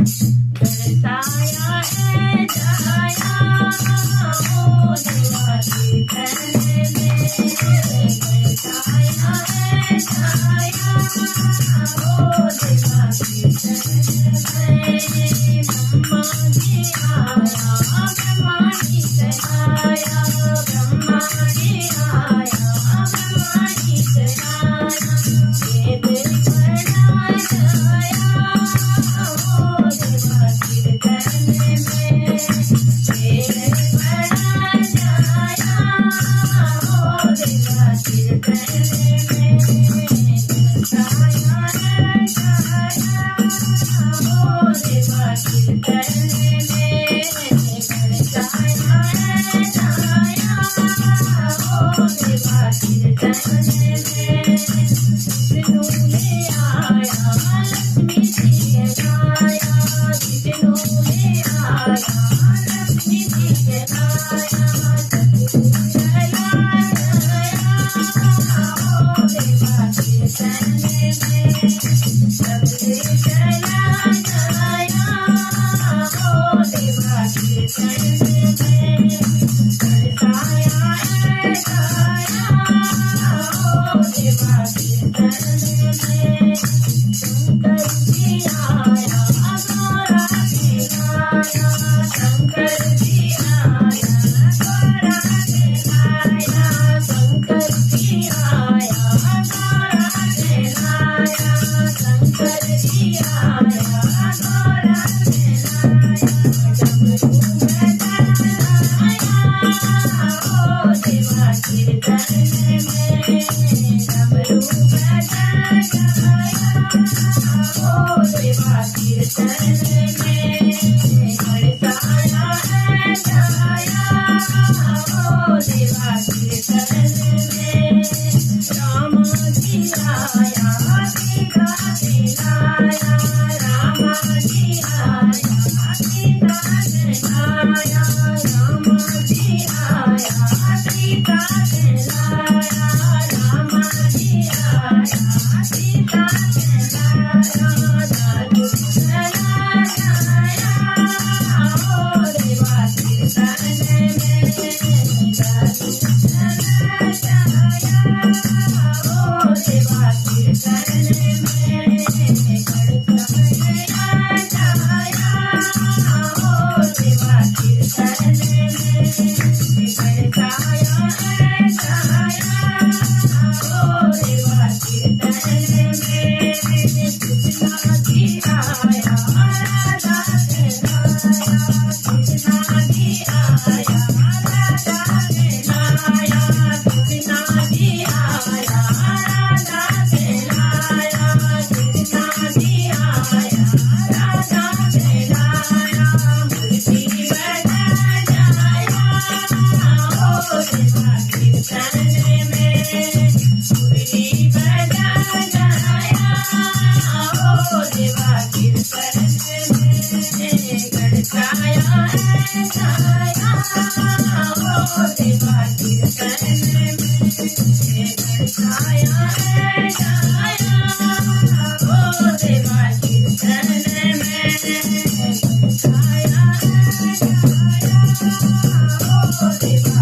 गणसाया है जाया ओ देवा कीर्तन में गणसाया है जाया ओ देवा कीर्तन में ब्रह्मा जी आया ब्रह्मा जी कराया ब्रह्मा जी आया ब्रह्मा जी कराया वेद पढ़ा जाया ओ देवा कीर्तन में वेद पढ़ा जाया ओ देवा कीर्तन में गणसाया है जाया ओ देवा कीर्तन में गणसाया है जाया ओ देवा कीर्तन में विष्णु ले आया लक्ष्मी जी के गाया विष्णु ले आया लक्ष्मी जी के गाया सतगुरु चला गया ओ देवा कीर्तन में सबसे चला गया ओ देवा कीर्तन में गणसाया है गाया ओ देवा कीर्तन में शंकर जी आया गौरा खिलाया शंकर जी आया गौरा खिलाया शंकर जी आया गौरा खिलाया शंकर जी आया गौरा खिलाया डमरू बजाया ओ देवा कीर्तन में डमरू बजाया ओ देवा कीर्तन में गणसाया है जाया ओ देवा कीर्तन में राम जी आया सीता दिलाया राम जी आया सीता दिलाया राम जी आया सीता दिलाया राम जी आया सीता दिलाया साधु चला जाया ओ देवा कीर्तन में साधु चला जाया ओ देवा कीर्तन में गणसाया जाया ओ देवा कीर्तन में गणसाया है जाया ओ देवा कीर्तन में कृष्णा जी आया राधा खेलाया कृष्णा जी आया राधा खेलाया कृष्णा जी आया राधा खेलाया कृष्णा जी आया राधा खेलाया मूर्ति बजा जाया ओ देवा कीर्तन में मूर्ति बजा जाया ओ देवा कीर्तन में गणसाया है जाया ओ देवा कीर्तन में गणसाया है जाया ओ देवा कीर्तन में गणसाया है जाया ओ देवा